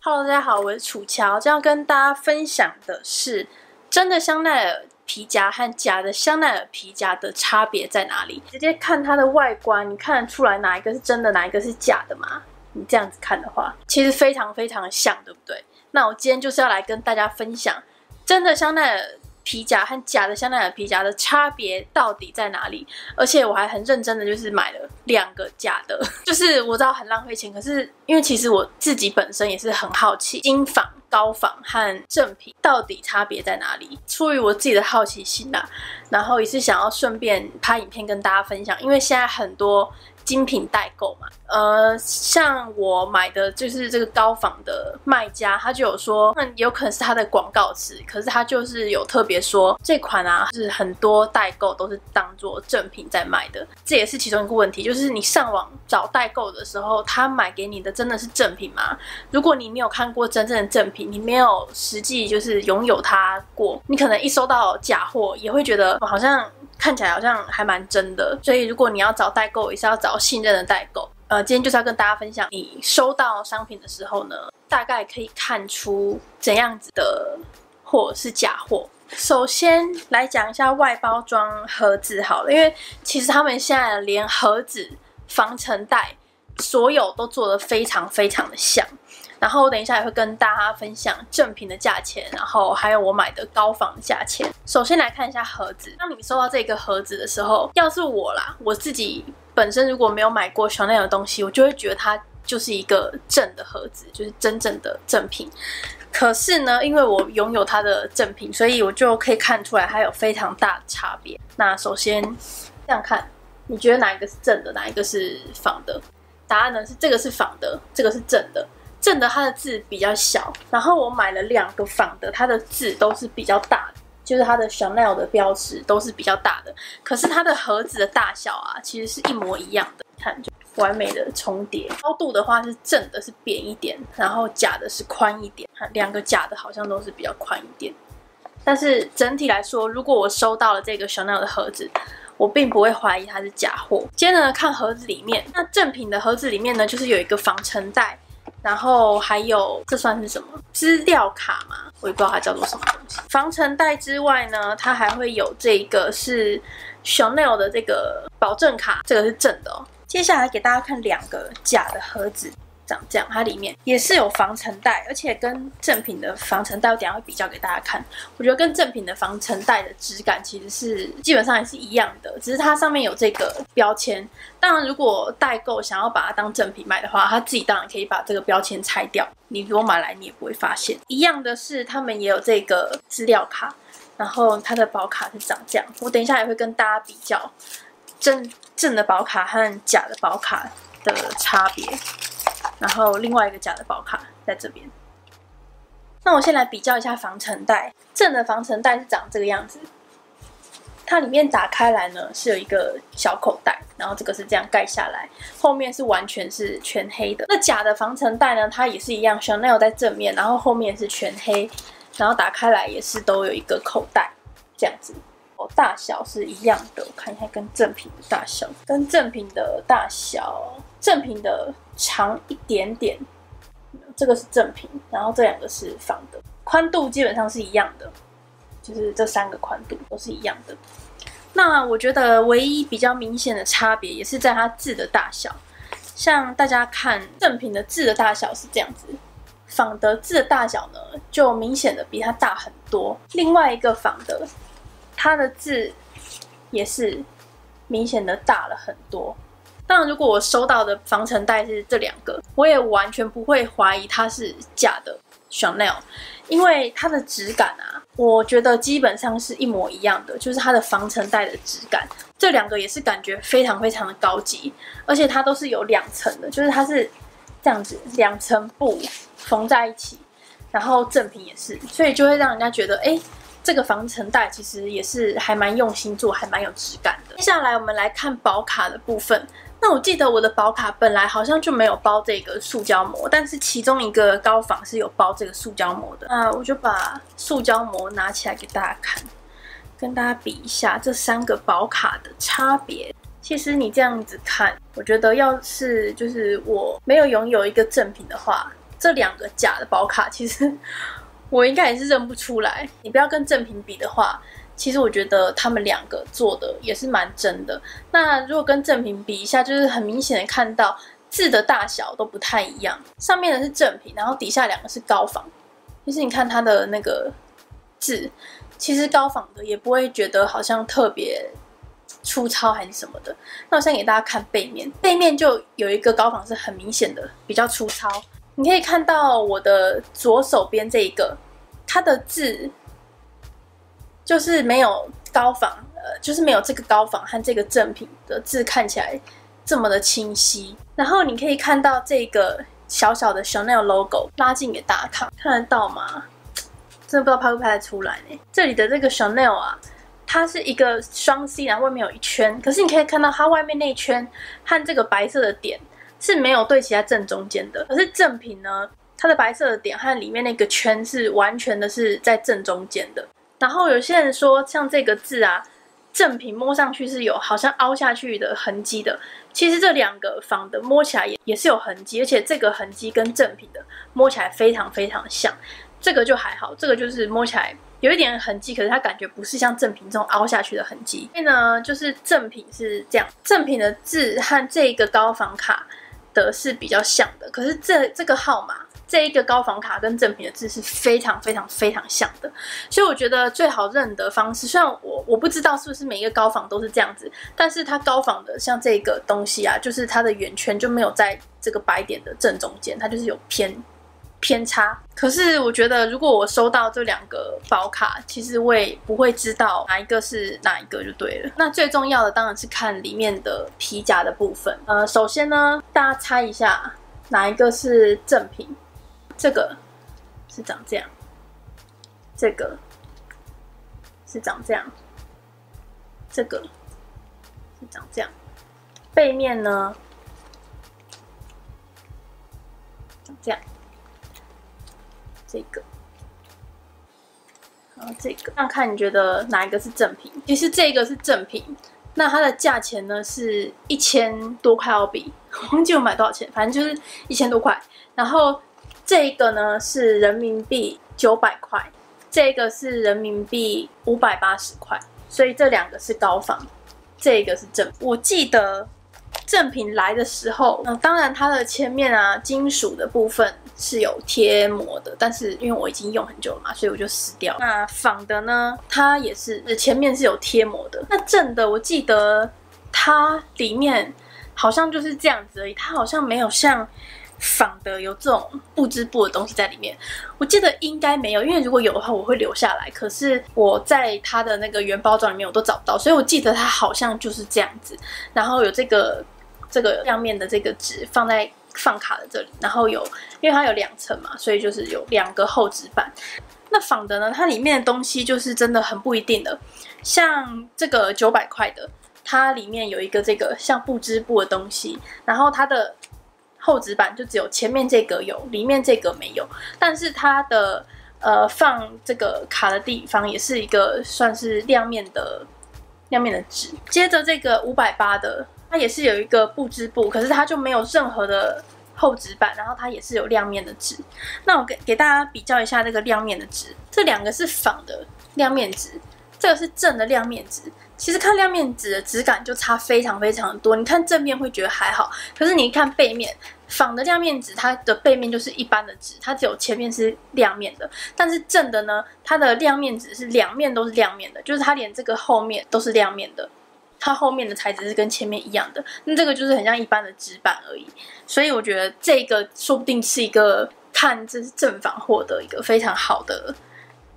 Hello， 大家好，我是楚乔。今天要跟大家分享的是真的香奈儿皮夹和假的香奈儿皮夹的差别在哪里？直接看它的外观，你看得出来哪一个是真的，哪一个是假的吗？你这样子看的话，其实非常非常的像，对不对？那我今天就是要来跟大家分享真的香奈儿皮夹和假的香奈儿皮夹的差别到底在哪里？而且我还很认真的就是买了2个假的，就是我知道很浪费钱，可是因为其实我自己本身也是很好奇精仿、高仿和正品到底差别在哪里，出于我自己的好奇心啦，然后也是想要顺便拍影片跟大家分享，因为现在很多精品代购嘛，像我买的就是这个高仿的卖家，他就有说，有可能是他的广告词，可是他就是有特别说这款啊，就是很多代购都是当做正品在卖的，这也是其中一个问题，就是你上网找代购的时候，他买给你的真的是正品吗？如果你没有看过真正的正品，你没有实际就是拥有它过，你可能一收到假货也会觉得好像看起来好像还蛮真的，所以如果你要找代购，也是要找信任的代购。今天就是要跟大家分享，你收到商品的时候呢，大概可以看出怎样子的货是假货。首先来讲一下外包装盒子好了，因为其实他们现在连盒子、防尘袋，所有都做得非常非常的像。然后我等一下也会跟大家分享正品的价钱，然后还有我买的高仿的价钱。首先来看一下盒子，当你收到这个盒子的时候，要是我啦，我自己本身如果没有买过香奈儿的东西，我就会觉得它就是一个正的盒子，就是真正的正品。可是呢，因为我拥有它的正品，所以我就可以看出来它有非常大的差别。那首先这样看，你觉得哪一个是正的，哪一个是仿的？答案呢是这个是仿的，这个是正的。正的它的字比较小，然后我买了2个仿的，它的字都是比较大的，就是它的 Chanel 的标识都是比较大的，可是它的盒子的大小啊，其实是一模一样的，看就完美的重叠。高度的话是正的是扁一点，然后假的是宽一点，2个假的好像都是比较宽一点。但是整体来说，如果我收到了这个 Chanel 的盒子，我并不会怀疑它是假货。接着呢，看盒子里面，那正品的盒子里面呢，就是有一个防尘袋。然后还有，这算是什么？资料卡吗？我也不知道它叫做什么东西。防尘袋之外呢，它还会有这个是 Chanel 的这个保证卡，这个是正的哦。接下来给大家看2个假的盒子，长这样，它里面也是有防尘袋，而且跟正品的防尘袋，我等一下会比较给大家看。我觉得跟正品的防尘袋的质感其实是基本上也是一样的，只是它上面有这个标签。当然，如果代购想要把它当正品卖的话，他自己当然可以把这个标签拆掉。你如果买来，你也不会发现。一样的是，他们也有这个资料卡，然后它的保卡是长这样。我等一下也会跟大家比较正的保卡和假的保卡的差别。然后另外一个假的保卡在这边。那我先来比较一下防尘袋，正的防尘袋是长这个样子，它里面打开来呢是有一个小口袋，然后这个是这样盖下来，后面是完全是全黑的。那假的防尘袋呢，它也是一样 ，Chanel 在正面，然后后面是全黑，然后打开来也是都有一个口袋，这样子。大小是一样的，我看一下跟正品的大小，跟正品的大小，正品的长一点点，这个是正品，然后这2个是仿的，宽度基本上是一样的，就是这3个宽度都是一样的。那我觉得唯一比较明显的差别也是在它字的大小，像大家看正品的字的大小是这样子，仿的字的大小呢就明显的比它大很多。另外一个仿的，它的字也是明显的大了很多。当然，如果我收到的防尘袋是这2个，我也完全不会怀疑它是假的 Chanel， 因为它的质感啊，我觉得基本上是一模一样的，就是它的防尘袋的质感。这2个也是感觉非常非常的高级，而且它都是有2层的，就是它是这样子2层布缝在一起，然后正品也是，所以就会让人家觉得，这个防尘袋其实也是还蛮用心做，还蛮有质感的。接下来我们来看保卡的部分。那我记得我的保卡本来好像就没有包这个塑胶膜，但是其中一个高仿是有包这个塑胶膜的。那我就把塑胶膜拿起来给大家看，跟大家比一下这3个保卡的差别。其实你这样子看，我觉得要是就是我没有拥有一个正品的话，这2个假的保卡，其实我应该也是认不出来。你不要跟正品比的话，其实我觉得他们2个做的也是蛮真的。那如果跟正品比一下，就是很明显的看到字的大小都不太一样，上面的是正品，然后底下2个是高仿。就是你看它的那个字，其实高仿的也不会觉得好像特别粗糙还是什么的。那我先给大家看背面，背面就有一个高仿是很明显的比较粗糙。你可以看到我的左手边这一个，它的字就是没有高仿，就是没有这个高仿和这个正品的字看起来这么的清晰。然后你可以看到这个小小的 Chanel logo， 拉近给大家看，看得到吗？真的不知道拍不拍得出来呢。这里的这个 Chanel 啊，它是一个双 C， 然后外面有一圈，可是你可以看到它外面那一圈和这个白色的点是没有对齐在正中间的。可是正品呢，它的白色的点和里面那个圈是完全的是在正中间的。然后有些人说，像这个字啊，正品摸上去是有好像凹下去的痕迹的。其实这2个仿的摸起来也是有痕迹，而且这个痕迹跟正品的摸起来非常非常像。这个就还好，这个就是摸起来有一点痕迹，可是它感觉不是像正品这种凹下去的痕迹。所以呢，就是正品是这样，正品的字和这个高仿卡的是比较像的，可是这个号码。这一个高仿卡跟正品的字是非常非常非常像的，所以我觉得最好认的方式，虽然我不知道是不是每一个高仿都是这样子，但是它高仿的像这个东西啊，就是它的圆圈就没有在这个白点的正中间，它就是有偏差。可是我觉得如果我收到这2个保卡，其实我也不会知道哪一个是哪一个就对了。那最重要的当然是看里面的皮夹的部分。首先呢，大家猜一下哪一个是正品？这个是长这样，这个是长这样，这个是长这样。背面呢，长这样，这个，然后这个，这样看你觉得哪一个是正品？其实这个是正品，那它的价钱呢是1000多块澳币，忘记我买多少钱，反正就是1000多块。然后这个呢是人民币900块，这个是人民币580块，所以这2个是高仿，这个是正。我记得正品来的时候，当然它的前面啊金属的部分是有贴膜的，但是因为我已经用很久了嘛，所以我就撕掉。那仿的呢，它也是前面是有贴膜的。那正的，我记得它里面好像就是这样子而已，它好像没有像仿的有这种布织布的东西在里面，我记得应该没有，因为如果有的话我会留下来，可是我在它的那个原包装里面我都找不到，所以我记得它好像就是这样子，然后有这个亮面的这个纸放在放卡的这里，然后因为它有2层嘛，所以就是有2个厚纸板。那仿的呢，它里面的东西就是真的很不一定的，像这个900块的，它里面有一个这个像布织布的东西，然后它的厚纸板就只有前面这格有，里面这格没有。但是它的放这个卡的地方也是一个算是亮面的纸。接着这个580的，它也是有一个布织布，可是它就没有任何的厚纸板，然后它也是有亮面的纸。那我给大家比较一下这个亮面的纸，这2个是仿的亮面纸，这个是正的亮面纸。其实看亮面纸的质感就差非常非常的多，你看正面会觉得还好，可是你看背面，仿的亮面纸它的背面就是一般的纸，它只有前面是亮面的，但是正的呢，它的亮面纸是2面都是亮面的，就是它连这个后面都是亮面的，它后面的材质是跟前面一样的，那这个就是很像一般的纸板而已。所以我觉得这个说不定是一个看这是正仿货的一个非常好的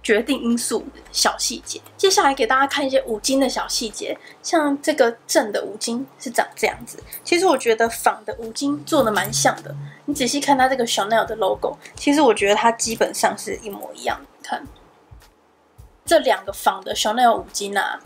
决定因素小细节。接下来给大家看一些五金的小细节，像这个正的五金是长这样子。其实我觉得仿的五金做的蛮像的，你仔细看它这个 Chanel 的 logo， 其实我觉得它基本上是一模一样的。看这2个仿的 Chanel 五金啊，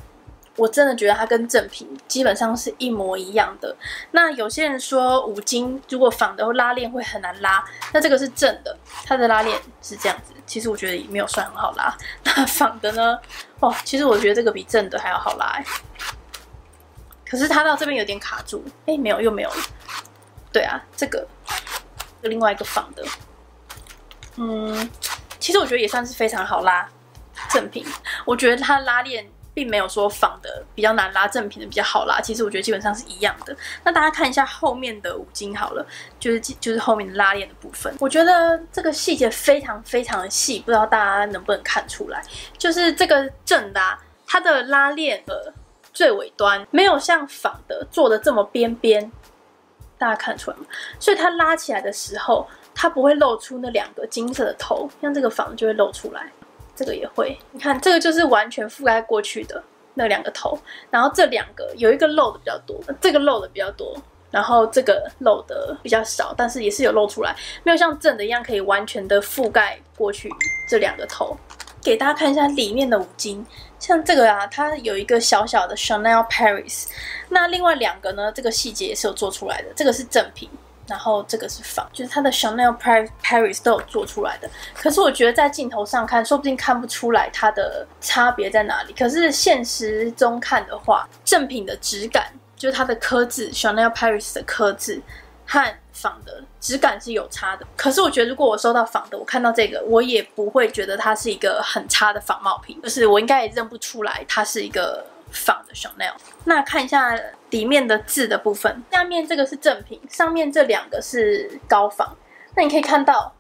我真的觉得它跟正品基本上是一模一样的。那有些人说五金如果仿的拉链会很难拉，那这个是正的，它的拉链是这样子，其实我觉得也没有算很好拉。那仿的呢，哦，其实我觉得这个比正的还要好拉欸。可是它到这边有点卡住，没有，又没有了。对啊，这个另外一个仿的，其实我觉得也算是非常好拉。正品，我觉得它拉链并没有说仿的比较难拉，正品的比较好拉。其实我觉得基本上是一样的。那大家看一下后面的五金好了，就是后面的拉链的部分，我觉得这个细节非常非常的细，不知道大家能不能看出来？就是这个正的它的拉链的最尾端没有像仿的做的这么边边，大家看出来吗？所以它拉起来的时候，它不会露出那2个金色的头，像这个仿的就会露出来。这个也会，你看这个就是完全覆盖过去的那2个头，然后这2个有一个漏的比较多，这个漏的比较多，然后这个漏的比较少，但是也是有露出来，没有像正的一样可以完全的覆盖过去这2个头。给大家看一下里面的五金，像这个它有一个小小的 Chanel Paris， 那另外2个呢，这个细节也是有做出来的，这个是正品。然后这个是仿，就是它的 Chanel Paris 都有做出来的。可是我觉得在镜头上看，说不定看不出来它的差别在哪里。可是现实中看的话，正品的质感，就是它的刻字 Chanel Paris 的刻字和仿的质感是有差的。可是我觉得如果我收到仿的，我看到这个，我也不会觉得它是一个很差的仿冒品，就是我应该也认不出来它是一个仿的 Chanel。那看一下里面的字的部分，下面这个是正品，上面这2个是高仿。那你可以看到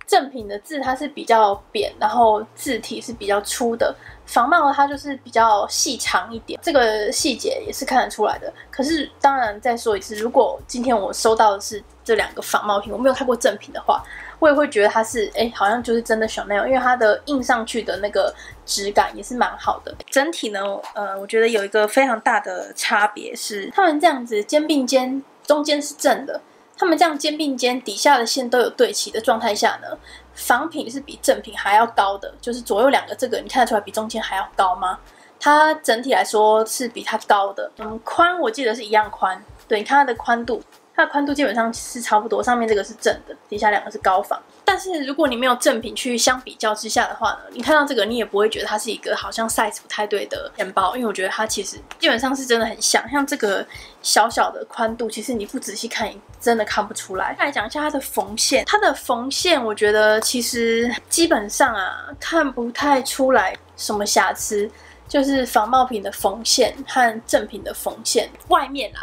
正品的字它是比较扁，然后字体是比较粗的，仿冒的它就是比较细长一点，这个细节也是看得出来的。可是当然再说一次，如果今天我收到的是这2个仿冒品，我没有看过正品的话，我也会觉得它是好像就是真的 Chanel， 因为它的印上去的那个质感也是蛮好的。整体呢，我觉得有一个非常大的差别是，他们这样子肩并肩，中间是正的，他们这样肩并肩，底下的线都有对齐的状态下呢，仿品是比正品还要高的，就是左右2个这个你看得出来比中间还要高吗？它整体来说是比它高的，宽我记得是一样宽，对，你看它的宽度。它的宽度基本上是差不多，上面这个是正的，底下2个是高仿。但是如果你没有正品去相比较之下的话呢，你看到这个你也不会觉得它是一个好像 size 不太对的钱包，因为我觉得它其实基本上是真的很像这个小小的宽度，其实你不仔细看你真的看不出来。再来讲一下它的缝线，它的缝线我觉得其实基本上看不太出来什么瑕疵。就是仿冒品的缝线和正品的缝线，外面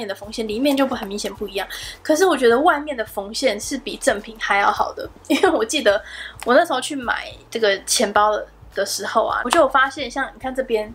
的缝线，里面就很明显不一样。可是我觉得外面的缝线是比正品还要好的，因为我记得我那时候去买这个钱包的时候我就有发现，像你看这边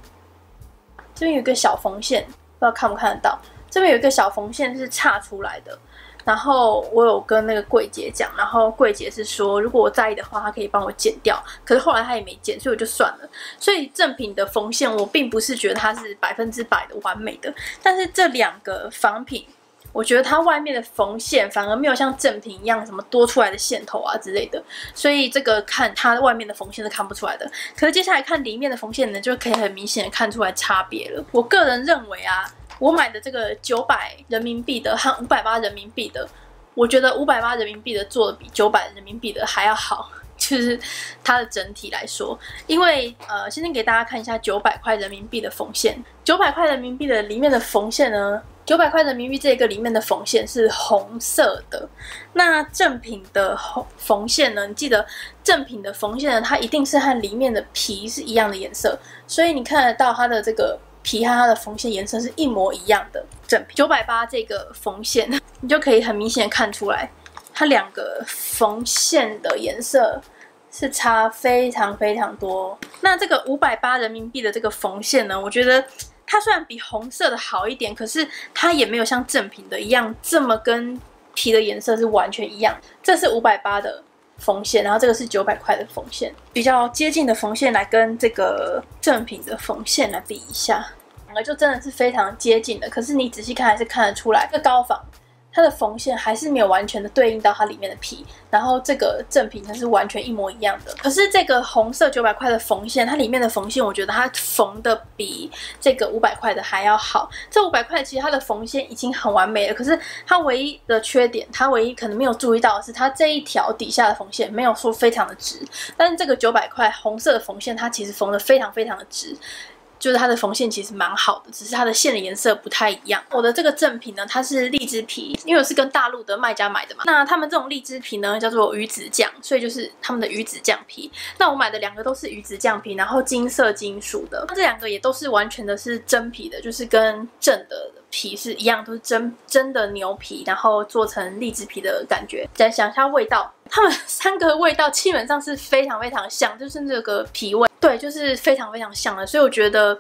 有一个小缝线，不知道看不看得到，这边有一个小缝线是岔出来的。然后我有跟那个柜姐讲，然后柜姐是说，如果我在意的话，她可以帮我剪掉。可是后来她也没剪，所以我就算了。所以正品的缝线，我并不是觉得它是100%的完美的，但是这2个仿品，我觉得它外面的缝线反而没有像正品一样什么多出来的线头之类的，所以这个看它外面的缝线是看不出来的。可是接下来看里面的缝线呢，就可以很明显的看出来差别了。我个人认为我买的这个900人民币的和580人民币的，我觉得580人民币的做的比900人民币的还要好，就是它的整体来说。因为先给大家看一下900块人民币的缝线，900块人民币的里面的缝线呢，900块人民币这个里面的缝线是红色的。那正品的缝线呢，你记得正品的缝线呢，它一定是和里面的皮是一样的颜色，所以你看得到它的这个皮和它的缝线颜色是一模一样的。正品980这个缝线，你就可以很明显的看出来，它2个缝线的颜色是差非常非常多。那这个580人民币的这个缝线呢，我觉得它虽然比红色的好一点，可是它也没有像正品的一样这么跟皮的颜色是完全一样。这是580的缝线，然后这个是900块的缝线，比较接近的缝线来跟这个正品的缝线来比一下，2个就真的是非常接近的。可是你仔细看还是看得出来，这个高仿它的缝线还是没有完全的对应到它里面的皮，然后这个正品它是完全一模一样的。可是这个红色900块的缝线，它里面的缝线我觉得它缝的比这个500块的还要好。这500块其实它的缝线已经很完美了，可是它唯一的缺点，它唯一可能没有注意到的是，它这一条底下的缝线没有说非常的直，但是这个900块红色的缝线它其实缝的非常非常的直。就是它的缝线其实蛮好的，只是它的线的颜色不太一样。我的这个正品呢，它是荔枝皮，因为我是跟大陆的卖家买的嘛。那他们这种荔枝皮呢，叫做鱼子酱，所以就是他们的鱼子酱皮。那我买的2个都是鱼子酱皮，然后金色金属的。这2个也都是完全的是真皮的，就是跟正的皮是一样，都是真的牛皮，然后做成荔枝皮的感觉。再想一下味道，它们3个味道基本上是非常非常像，就是这个皮味，对，就是非常非常像的。所以我觉得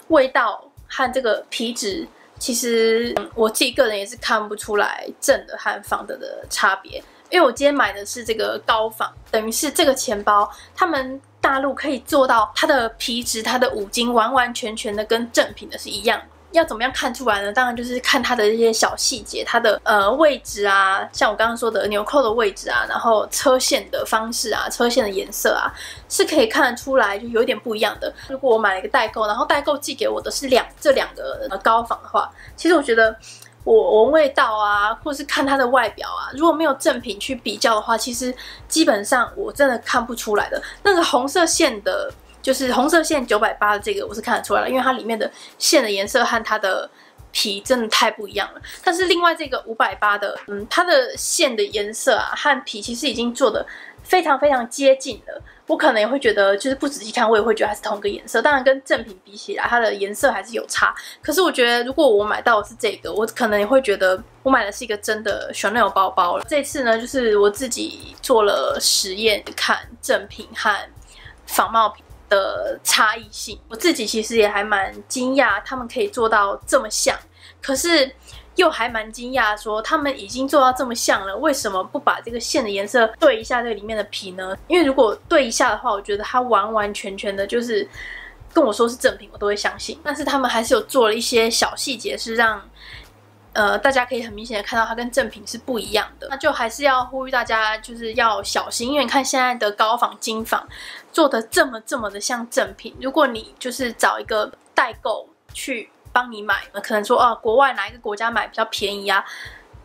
味道和这个皮质，其实我自己个人也是看不出来正的和仿的差别。因为我今天买的是这个高仿，等于是这个钱包，他们大陆可以做到它的皮质、它的五金完完全全的跟正品的是一样。要怎么样看出来呢？当然就是看它的这些小细节，它的位置啊，像我刚刚说的纽扣的位置啊，然后车线的方式啊，车线的颜色啊，是可以看得出来就有一点不一样的。如果我买了一个代购，然后代购寄给我的是这2个高仿的话，其实我觉得我闻味道啊，或是看它的外表啊，如果没有正品去比较的话，其实基本上我真的看不出来的。那个红色线的，就是红色线980的这个，我是看得出来了，因为它里面的线的颜色和它的皮真的太不一样了。但是另外这个580的，它的线的颜色啊和皮其实已经做的非常非常接近了。我可能也会觉得，就是不仔细看，我也会觉得它是同一个颜色。当然跟正品比起来，它的颜色还是有差。可是我觉得，如果我买到的是这个，我可能也会觉得我买的是一个真的 Chanel 包包了。这次呢，就是我自己做了实验，看正品和仿冒品的差异性。我自己其实也还蛮惊讶，他们可以做到这么像。可是又还蛮惊讶，说他们已经做到这么像了，为什么不把这个线的颜色对一下这个里面的皮呢？因为如果对一下的话，我觉得它完完全全的就是跟我说是正品，我都会相信。但是他们还是有做了一些小细节，是让大家可以很明显的看到它跟正品是不一样的。那就还是要呼吁大家，就是要小心，因为你看现在的高仿、精仿做的这么的像正品，如果你就是找一个代购去帮你买，可能说国外哪一个国家买比较便宜啊，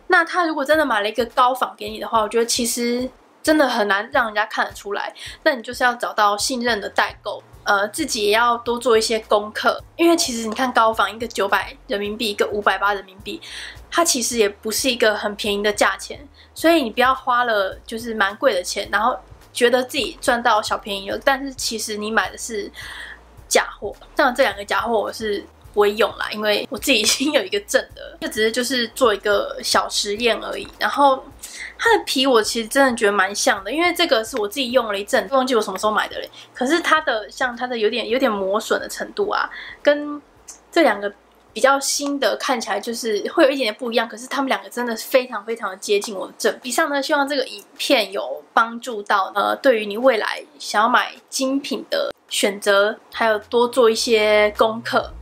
那他如果真的买了一个高仿给你的话，我觉得其实真的很难让人家看得出来。那你就是要找到信任的代购，自己也要多做一些功课，因为其实你看高仿一个900人民币，一个580人民币，它其实也不是一个很便宜的价钱，所以你不要花了就是蛮贵的钱，然后觉得自己赚到小便宜了，但是其实你买的是假货。当然这2个假货我是不会用啦，因为我自己已经有一个正的，这只是就是做一个小实验而已。然后它的皮我其实真的觉得蛮像的，因为这个是我自己用了一阵，忘记我什么时候买的嘞。可是它的像它的有点磨损的程度啊，跟这2个比较新的看起来就是会有一点点不一样，可是他们2个真的非常非常的接近我的正。以上呢，希望这个影片有帮助到对于你未来想要买精品的选择，还有多做一些功课。